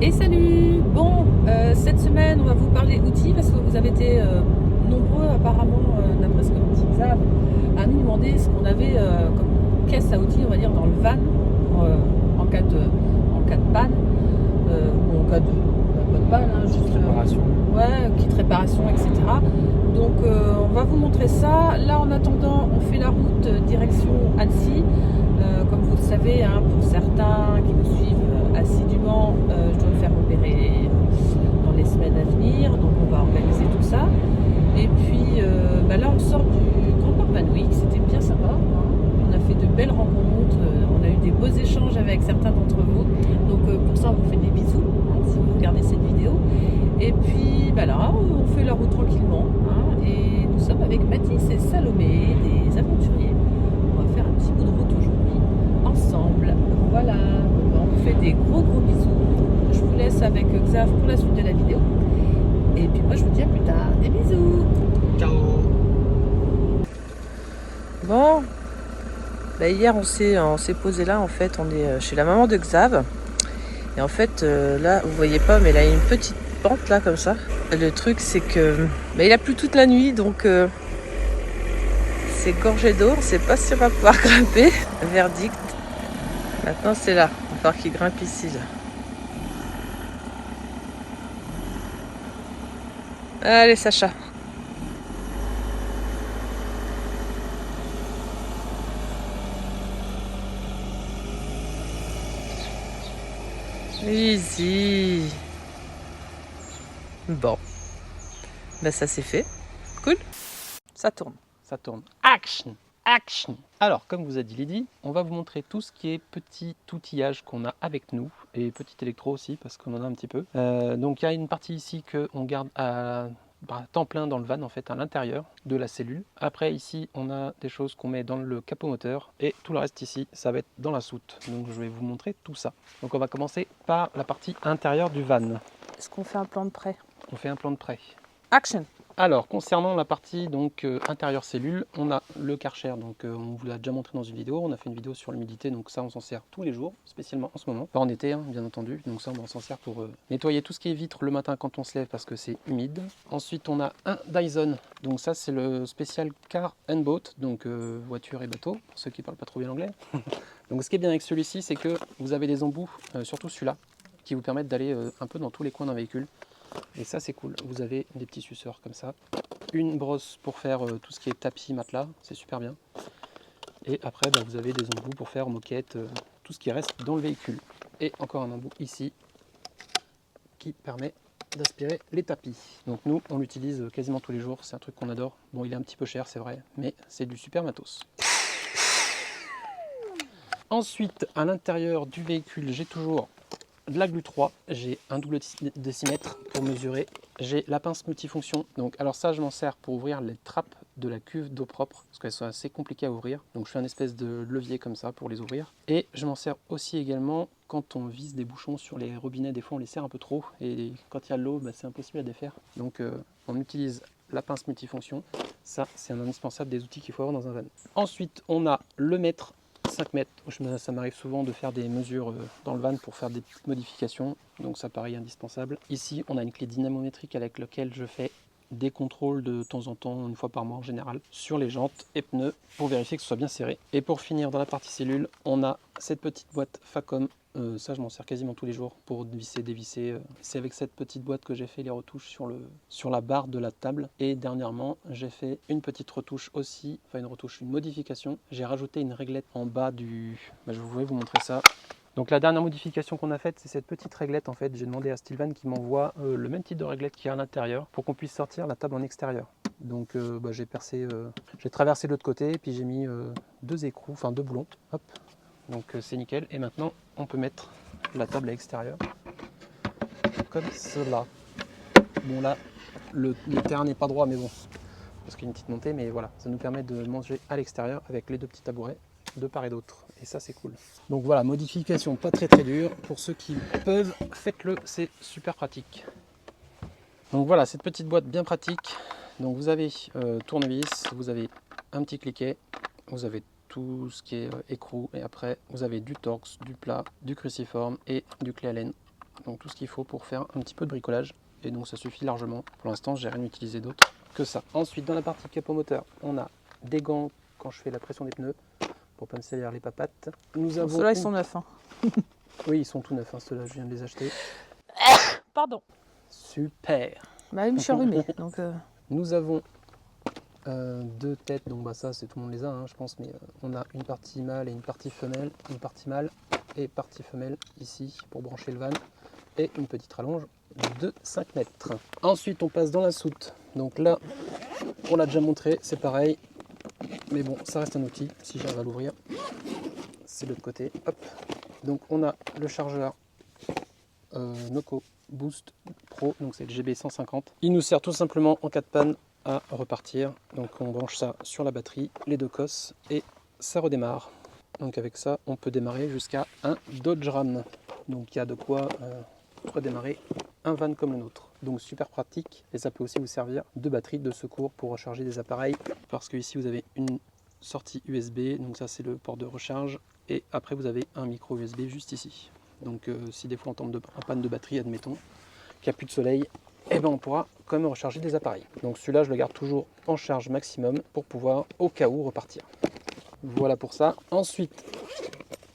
Et salut. Bon, cette semaine on va vous parler outils parce que vous avez été nombreux apparemment, d'après ce que me dit Xav, à nous demander ce qu'on avait comme caisse à outils, on va dire, dans le van en cas de panne, ou en cas de pas de panne, hein, juste réparation. kit réparation, etc. Donc on va vous montrer ça. Là, en attendant, on fait la route direction Annecy. Comme vous le savez, hein, pour certains qui nous suivent assidûment, je dois me faire opérer dans les semaines à venir, donc on va organiser tout ça. Et puis là, on sort du Grand Port Van Wick, c'était bien sympa, hein. On a fait de belles rencontres, on a eu des beaux échanges avec certains d'entre vous. Donc pour ça, on vous fait des bisous, hein, si vous regardez cette vidéo. Et puis là, on fait la route tranquillement, hein, et nous sommes avec Mathis et Salomé, des aventuriers. On va faire un petit bout de route aujourd'hui ensemble. Voilà, on vous fait des gros bisous. Je vous laisse avec Xav pour la suite de la vidéo. Et puis moi je vous dis à plus tard. Des bisous. Ciao. Bon, hier on s'est posé là, en fait on est chez la maman de Xav. Et en fait là vous voyez pas, mais là il y a une petite pente là comme ça. Le truc c'est que il a plu toute la nuit, donc c'est gorgé d'eau, on sait pas si on va pouvoir grimper. Verdict. Maintenant c'est là, il va falloir qu'il grimpe ici là. Allez Sacha. Easy. Bon. Ça c'est fait. Cool. Ça tourne. Ça tourne. Action. Action. Alors, comme vous a dit Lydie, on va vous montrer tout ce qui est petit outillage qu'on a avec nous et petit électro aussi parce qu'on en a un petit peu. Donc il y a une partie ici qu'on garde à temps plein dans le van, en fait, à l'intérieur de la cellule. Après ici on a des choses qu'on met dans le capot moteur et tout le reste ici ça va être dans la soute. Donc je vais vous montrer tout ça. Donc on va commencer par la partie intérieure du van. Est-ce qu'on fait un plan de près? On fait un plan de près. Action. Alors, concernant la partie intérieure cellule, on a le Karcher, donc on vous l'a déjà montré dans une vidéo, on a fait une vidéo sur l'humidité, donc ça on s'en sert tous les jours, spécialement en ce moment, pas en été hein, bien entendu, donc ça on s'en sert pour nettoyer tout ce qui est vitre le matin quand on se lève parce que c'est humide. Ensuite on a un Dyson, donc ça c'est le spécial Car and Boat, donc voiture et bateau, pour ceux qui parlent pas trop bien anglais. Donc ce qui est bien avec celui-ci, c'est que vous avez des embouts, surtout celui-là, qui vous permettent d'aller un peu dans tous les coins d'un véhicule. Et ça c'est cool, vous avez des petits suceurs comme ça, une brosse pour faire tout ce qui est tapis, matelas, c'est super bien. Et après vous avez des embouts pour faire moquette, tout ce qui reste dans le véhicule. Et encore un embout ici qui permet d'aspirer les tapis. Donc nous on l'utilise quasiment tous les jours, c'est un truc qu'on adore. Bon il est un petit peu cher c'est vrai, mais c'est du super matos. Ensuite à l'intérieur du véhicule j'ai toujours de la glu 3, j'ai un double décimètre pour mesurer, j'ai la pince multifonction, donc alors ça je m'en sers pour ouvrir les trappes de la cuve d'eau propre, parce qu'elles sont assez compliquées à ouvrir, donc je fais un espèce de levier comme ça pour les ouvrir, et je m'en sers aussi également quand on visse des bouchons sur les robinets, des fois on les serre un peu trop, et quand il y a de l'eau, c'est impossible à défaire, donc on utilise la pince multifonction, ça c'est un indispensable des outils qu'il faut avoir dans un van. Ensuite on a le mètre 5 mètres, ça m'arrive souvent de faire des mesures dans le van pour faire des petites modifications, donc ça paraît indispensable. Ici on a une clé dynamométrique avec laquelle je fais des contrôles de temps en temps, une fois par mois en général, sur les jantes et pneus pour vérifier que ce soit bien serré. Et pour finir dans la partie cellule, on a cette petite boîte Facom. Ça je m'en sers quasiment tous les jours pour visser, dévisser. C'est avec cette petite boîte que j'ai fait les retouches sur la barre de la table. Et dernièrement j'ai fait une petite retouche aussi, enfin une modification. J'ai rajouté une réglette en bas je voulais vous montrer ça. Donc la dernière modification qu'on a faite, c'est cette petite réglette en fait. J'ai demandé à Stilvan qui m'envoie le même type de réglette qu'il y a à l'intérieur pour qu'on puisse sortir la table en extérieur. Donc j'ai traversé de l'autre côté, puis j'ai mis deux écrous, enfin deux boulons. Hop. Donc c'est nickel. Et maintenant, on peut mettre la table à l'extérieur. Comme cela. Bon là, le terrain n'est pas droit, mais bon. Parce qu'il y a une petite montée, mais voilà. Ça nous permet de manger à l'extérieur avec les deux petits tabourets de part et d'autre. Et ça, c'est cool. Donc voilà, modification pas très dure. Pour ceux qui peuvent, faites-le. C'est super pratique. Donc voilà, cette petite boîte bien pratique. Donc vous avez tournevis, vous avez un petit cliquet, vous avez tout ce qui est écrou, et après vous avez du torx, du plat, du cruciforme et du clé Allen Donc tout ce qu'il faut pour faire un petit peu de bricolage. Et donc ça suffit largement. Pour l'instant, j'ai rien utilisé d'autre que ça. Ensuite, dans la partie capot moteur, on a des gants quand je fais la pression des pneus pour pas me salir les papates. Nous avons ceux-là, ils sont neufs. Hein. Oui, ils sont tout neufs, hein, ceux-là, je viens de les acheter. Pardon. Super. Bah oui, je suis enrhumée. Donc, Nous avons deux têtes, donc bah ça c'est tout le monde les a, hein, je pense, mais on a une partie mâle et une partie femelle, une partie mâle et partie femelle ici pour brancher le van et une petite rallonge de 5 mètres. Ensuite on passe dans la soute, donc là on l'a déjà montré, c'est pareil, mais bon ça reste un outil, si j'arrive à l'ouvrir, c'est de l'autre côté, hop. Donc on a le chargeur Noco Boost Pro, donc c'est le GB150. Il nous sert tout simplement en cas de panne à repartir. Donc on branche ça sur la batterie, les deux cosses et ça redémarre. Donc avec ça on peut démarrer jusqu'à un Dodge Ram. Donc il y a de quoi redémarrer un van comme le nôtre. Donc super pratique et ça peut aussi vous servir de batterie de secours pour recharger des appareils parce que ici vous avez une sortie USB, donc ça c'est le port de recharge et après vous avez un micro USB juste ici. Donc si des fois on tombe en panne de batterie, admettons, qu'il n'y a plus de soleil, et ben on pourra quand même recharger des appareils. Donc celui-là je le garde toujours en charge maximum pour pouvoir au cas où repartir. Voilà pour ça. Ensuite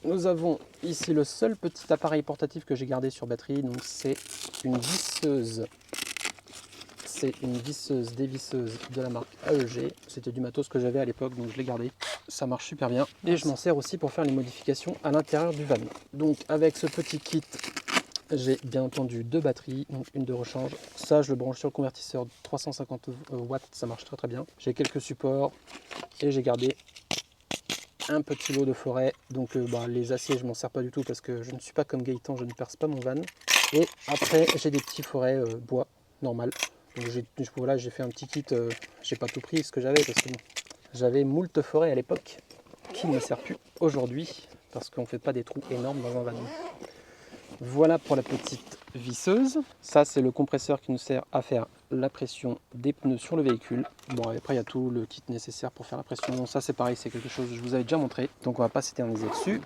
nous avons ici le seul petit appareil portatif que j'ai gardé sur batterie, donc c'est une visseuse. C'est une visseuse dévisseuse de la marque AEG. C'était du matos que j'avais à l'époque, donc je l'ai gardé. Ça marche super bien. Et je m'en sers aussi pour faire les modifications à l'intérieur du van. Donc avec ce petit kit, j'ai bien entendu deux batteries, donc une de rechange. Ça, je le branche sur le convertisseur de 350 watts, ça marche très très bien. J'ai quelques supports et j'ai gardé un petit lot de forêt. Donc les aciers, je m'en sers pas du tout parce que je ne suis pas comme Gaëtan, je ne perce pas mon van. Et après, j'ai des petits forêts bois normal. Donc j'ai fait un petit kit, j'ai pas tout pris ce que j'avais parce que j'avais moult forêt à l'époque qui ne me sert plus aujourd'hui parce qu'on ne fait pas des trous énormes dans un van. Voilà pour la petite visseuse. Ça c'est le compresseur qui nous sert à faire la pression des pneus sur le véhicule. Bon après il y a tout le kit nécessaire pour faire la pression. Ça c'est pareil, c'est quelque chose que je vous avais déjà montré. Donc on va pas s'éterniser dessus.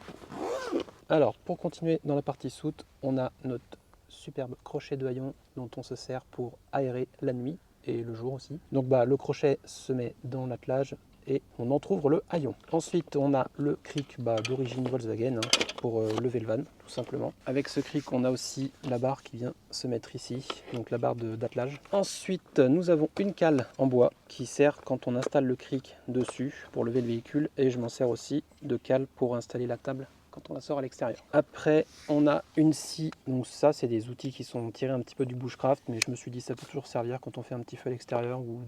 Alors pour continuer dans la partie soute, on a notre superbe crochet de haillon dont on se sert pour aérer la nuit et le jour aussi. Donc le crochet se met dans l'attelage et on entrouvre le haillon. Ensuite on a le cric d'origine Volkswagen pour lever le van tout simplement. Avec ce cric on a aussi la barre qui vient se mettre ici, donc la barre d'attelage. Ensuite nous avons une cale en bois qui sert quand on installe le cric dessus pour lever le véhicule et je m'en sers aussi de cale pour installer la table quand on la sort à l'extérieur. Après on a une scie, donc ça c'est des outils qui sont tirés un petit peu du bushcraft, mais je me suis dit ça peut toujours servir quand on fait un petit feu à l'extérieur ou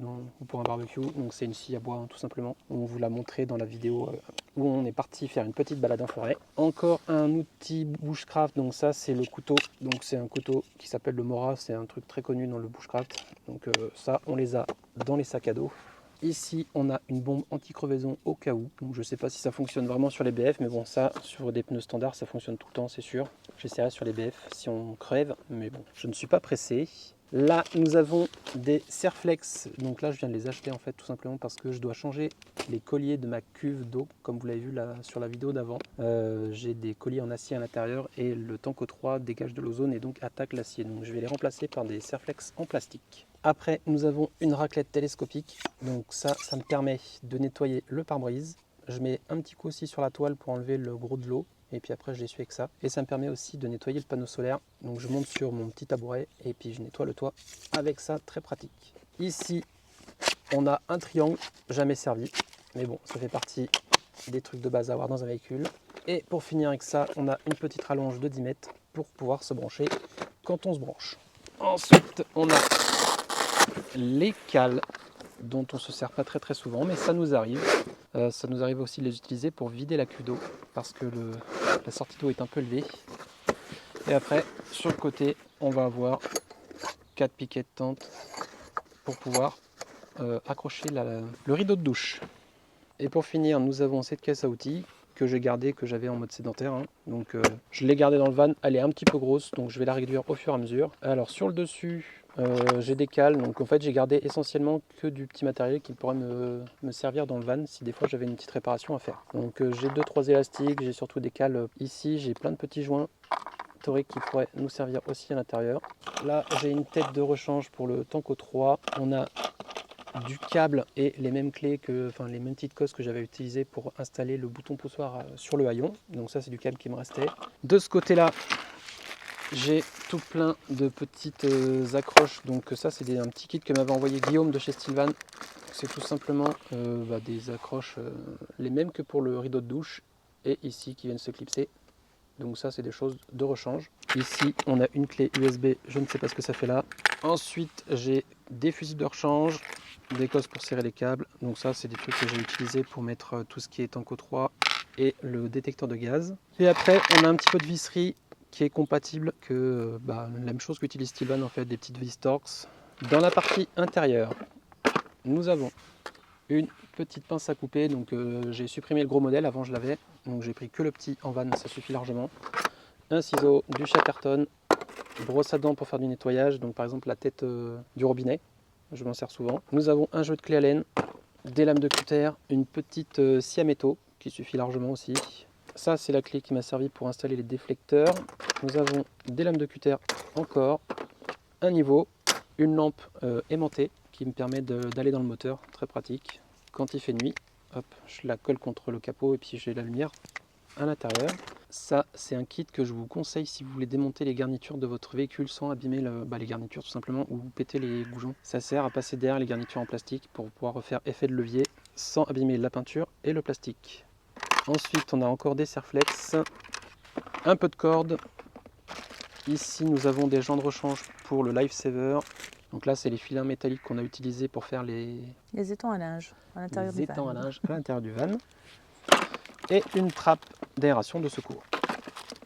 pour un barbecue. Donc c'est une scie à bois tout simplement, on vous l'a montré dans la vidéo où on est parti faire une petite balade en forêt. Encore un outil bushcraft, donc ça c'est le couteau, donc c'est un couteau qui s'appelle le Mora, c'est un truc très connu dans le bushcraft, donc ça on les a dans les sacs à dos. Ici, on a une bombe anti-crevaison au cas où. Donc, je ne sais pas si ça fonctionne vraiment sur les BF, mais bon, ça, sur des pneus standards, ça fonctionne tout le temps, c'est sûr. J'essaierai sur les BF si on crève, mais bon, je ne suis pas pressé. Là, nous avons des Serflex. Donc là, je viens de les acheter en fait, tout simplement parce que je dois changer les colliers de ma cuve d'eau, comme vous l'avez vu là sur la vidéo d'avant. J'ai des colliers en acier à l'intérieur et le Tanko 3 dégage de l'ozone et donc attaque l'acier. Donc je vais les remplacer par des Serflex en plastique. Après, nous avons une raclette télescopique. Donc ça me permet de nettoyer le pare-brise. Je mets un petit coup aussi sur la toile pour enlever le gros de l'eau. Et puis après, je l'essuie avec ça. Et ça me permet aussi de nettoyer le panneau solaire. Donc je monte sur mon petit tabouret et puis je nettoie le toit avec ça, très pratique. Ici, on a un triangle, jamais servi. Mais bon, ça fait partie des trucs de base à avoir dans un véhicule. Et pour finir avec ça, on a une petite rallonge de 10 mètres pour pouvoir se brancher quand on se branche. Ensuite, on a les cales dont on se sert pas très souvent, mais ça nous arrive. Ça nous arrive aussi de les utiliser pour vider la cuve d'eau parce que la sortie d'eau est un peu élevée. Et après, sur le côté, on va avoir 4 piquets de tente pour pouvoir accrocher le rideau de douche. Et pour finir, nous avons cette caisse à outils que j'ai gardée, que j'avais en mode sédentaire. Donc je l'ai gardée dans le van, elle est un petit peu grosse, donc je vais la réduire au fur et à mesure. Alors sur le dessus, j'ai des cales, donc en fait j'ai gardé essentiellement que du petit matériel qui pourrait me servir dans le van si des fois j'avais une petite réparation à faire. Donc j'ai 2-3 élastiques, j'ai surtout des cales ici, j'ai plein de petits joints historique qui pourrait nous servir aussi à l'intérieur. Là, j'ai une tête de rechange pour le Tanko 3. On a du câble et les mêmes clés les mêmes petites cosses que j'avais utilisées pour installer le bouton poussoir sur le haillon. Donc ça, c'est du câble qui me restait. De ce côté-là, j'ai tout plein de petites accroches. Donc ça, c'est un petit kit que m'avait envoyé Guillaume de chez Stilvan. C'est tout simplement des accroches les mêmes que pour le rideau de douche et ici qui viennent se clipser. Donc ça, c'est des choses de rechange. Ici, on a une clé USB, je ne sais pas ce que ça fait là. Ensuite, j'ai des fusibles de rechange, des cosses pour serrer les câbles. Donc ça, c'est des trucs que j'ai utilisés pour mettre tout ce qui est Tanko 3 et le détecteur de gaz. Et après, on a un petit peu de visserie qui est compatible que la même chose qu'utilise Stilvan en fait, des petites vis Torx. Dans la partie intérieure, nous avons une petite pince à couper. Donc j'ai supprimé le gros modèle, avant je l'avais. Donc j'ai pris que le petit en vanne, ça suffit largement. Un ciseau, du Chatterton, brosse à dents pour faire du nettoyage. Donc par exemple la tête du robinet, je m'en sers souvent. Nous avons un jeu de clé Allen, des lames de cutter, une petite scie à métaux qui suffit largement aussi. Ça, c'est la clé qui m'a servi pour installer les déflecteurs. Nous avons des lames de cutter encore, un niveau, une lampe aimantée qui me permet d'aller dans le moteur, très pratique. Quand il fait nuit, hop, je la colle contre le capot et puis j'ai la lumière à l'intérieur. Ça, c'est un kit que je vous conseille si vous voulez démonter les garnitures de votre véhicule sans abîmer les garnitures tout simplement ou péter les goujons. Ça sert à passer derrière les garnitures en plastique pour pouvoir refaire effet de levier sans abîmer la peinture et le plastique. Ensuite, on a encore des serflex, un peu de corde. Ici, nous avons des jants de rechange pour le Lifesaver. Donc là, c'est les filins métalliques qu'on a utilisés pour faire les étangs à linge à l'intérieur du van. étangs à linge à l'intérieur du van. Et une trappe d'aération de secours.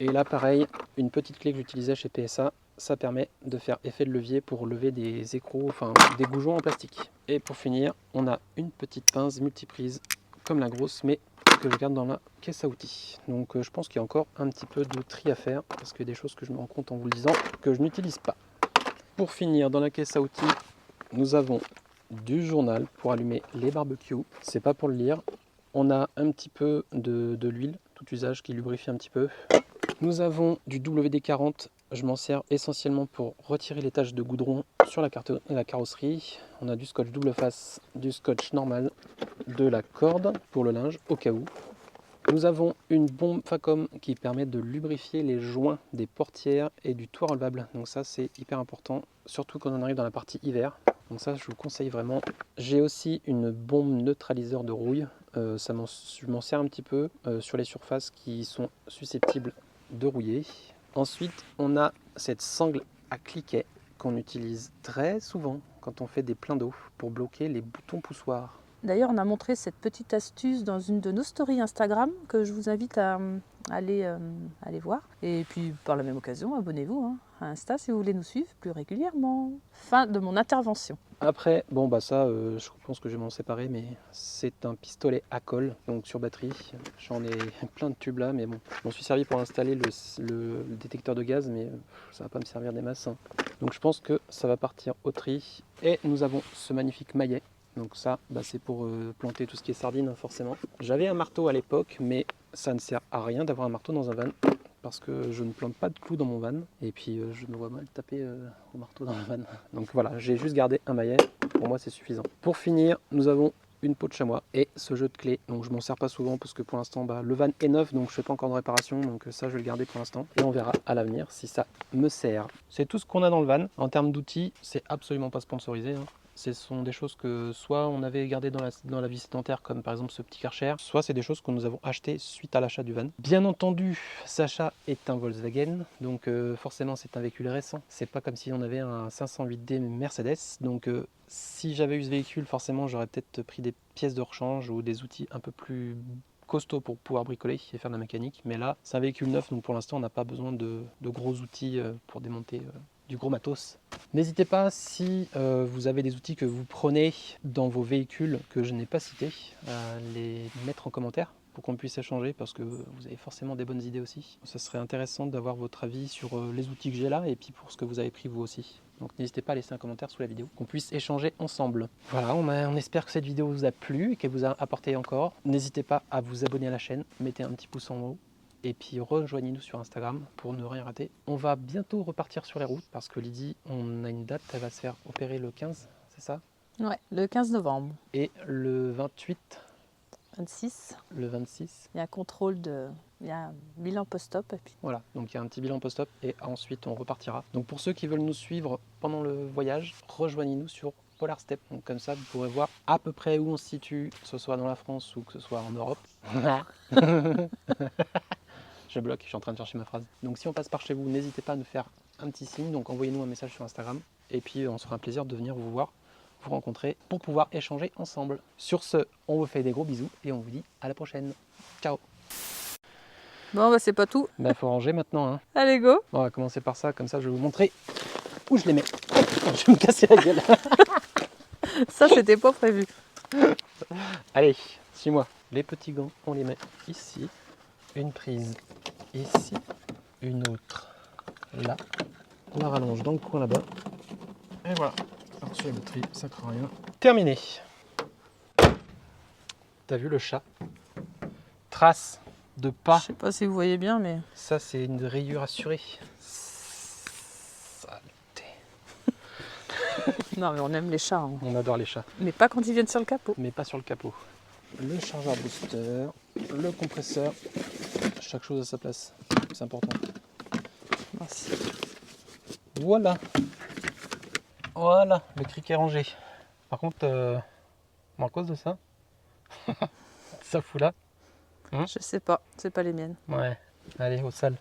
Et là, pareil, une petite clé que j'utilisais chez PSA. Ça permet de faire effet de levier pour lever des écrous, des goujons en plastique. Et pour finir, on a une petite pince multiprise comme la grosse, mais que je garde dans la caisse à outils. Donc je pense qu'il y a encore un petit peu de tri à faire parce qu'il y a des choses que je me rends compte en vous le disant que je n'utilise pas. Pour finir, dans la caisse à outils, nous avons du journal pour allumer les barbecues. C'est pas pour le lire. On a un petit peu de l'huile, tout usage qui lubrifie un petit peu. Nous avons du WD-40. Je m'en sers essentiellement pour retirer les taches de goudron sur la carrosserie. On a du scotch double face, du scotch normal, de la corde pour le linge au cas où. Nous avons une bombe Facom qui permet de lubrifier les joints des portières et du toit relevable. Donc ça, c'est hyper important, surtout quand on arrive dans la partie hiver. Donc ça, je vous conseille vraiment. J'ai aussi une bombe neutraliseur de rouille. Je m'en sers un petit peu sur les surfaces qui sont susceptibles de rouiller. Ensuite, on a cette sangle à cliquet qu'on utilise très souvent quand on fait des pleins d'eau pour bloquer les boutons poussoirs. D'ailleurs, on a montré cette petite astuce dans une de nos stories Instagram que je vous invite à aller voir. Et puis, par la même occasion, abonnez-vous à Insta si vous voulez nous suivre plus régulièrement. Fin de mon intervention. Après, je pense que je vais m'en séparer, mais c'est un pistolet à colle, donc sur batterie. J'en ai plein de tubes là, mais bon, je m'en suis servi pour installer le détecteur de gaz, mais ça va pas me servir des masses. Donc je pense que ça va partir au tri. Et nous avons ce magnifique maillet. Donc ça, c'est pour planter tout ce qui est sardines, forcément. J'avais un marteau à l'époque, mais ça ne sert à rien d'avoir un marteau dans un van, parce que je ne plante pas de clous dans mon van, et puis je me vois mal taper au marteau dans le van. Donc voilà, j'ai juste gardé un maillet, pour moi c'est suffisant. Pour finir, nous avons une peau de chamois et ce jeu de clés. Donc je m'en sers pas souvent parce que pour l'instant le van est neuf, donc je fais pas encore de réparation, donc ça je vais le garder pour l'instant et on verra à l'avenir si ça me sert. C'est tout ce qu'on a dans le van. En termes d'outils, c'est absolument pas sponsorisé. Ce sont des choses que soit on avait gardé dans la vie sédentaire, comme par exemple ce petit Karcher, soit c'est des choses que nous avons achetées suite à l'achat du van. Bien entendu, Sacha est un Volkswagen, donc forcément c'est un véhicule récent. C'est pas comme si on avait un 508D Mercedes, donc si j'avais eu ce véhicule, forcément j'aurais peut-être pris des pièces de rechange ou des outils un peu plus costaud pour pouvoir bricoler et faire de la mécanique. Mais là, c'est un véhicule neuf, donc pour l'instant on n'a pas besoin de gros outils pour démonter du gros matos. N'hésitez pas, si vous avez des outils que vous prenez dans vos véhicules que je n'ai pas cités, à les mettre en commentaire pour qu'on puisse échanger, parce que vous avez forcément des bonnes idées aussi. Ça serait intéressant d'avoir votre avis sur les outils que j'ai là et puis pour ce que vous avez pris vous aussi. Donc n'hésitez pas à laisser un commentaire sous la vidéo, qu'on puisse échanger ensemble. Voilà, on espère que cette vidéo vous a plu et qu'elle vous a apporté encore. N'hésitez pas à vous abonner à la chaîne, mettez un petit pouce en haut Et puis rejoignez-nous sur Instagram pour ne rien rater. On va bientôt repartir sur les routes parce que Lydie, on a une date, elle va se faire opérer le 15, c'est ça? Ouais, le 15 novembre. Et le 28, 26, le 26. il y a un contrôle de... Il y a un bilan post-op. Et puis... Voilà, donc il y a un petit bilan post-op et ensuite on repartira. Donc pour ceux qui veulent nous suivre pendant le voyage, rejoignez-nous sur Polar Step. Donc comme ça, vous pourrez voir à peu près où on se situe, que ce soit dans la France ou que ce soit en Europe. Je bloque, je suis en train de chercher ma phrase. Donc si on passe par chez vous, n'hésitez pas à nous faire un petit signe. Donc envoyez-nous un message sur Instagram. Et puis on se fera un plaisir de venir vous voir, vous rencontrer pour pouvoir échanger ensemble. Sur ce, on vous fait des gros bisous et on vous dit à la prochaine. Ciao. Bon, bah c'est pas tout. Bah faut ranger maintenant. Hein. Allez, go. Bon, on va commencer par ça, comme ça je vais vous montrer où je les mets. Je vais me casser la gueule. Ça, c'était pas prévu. Allez, suis-moi. Les petits gants, on les met ici. Une prise ici, une autre là. On la rallonge dans le coin là-bas. Et voilà. Par-dessus la batterie, ça craint rien. Terminé. T'as vu le chat? Trace de pas. Je sais pas si vous voyez bien, mais... Ça, c'est une rayure assurée. Saleté. Non, mais on aime les chats. Hein. On adore les chats. Mais pas quand ils viennent sur le capot. Mais pas sur le capot. Le chargeur booster, le compresseur, chaque chose à sa place, c'est important. Merci. Voilà. Voilà, le cric est rangé. Par contre, à cause de ça, ça fout là. Je sais pas, c'est pas les miennes. Ouais, allez, au sale.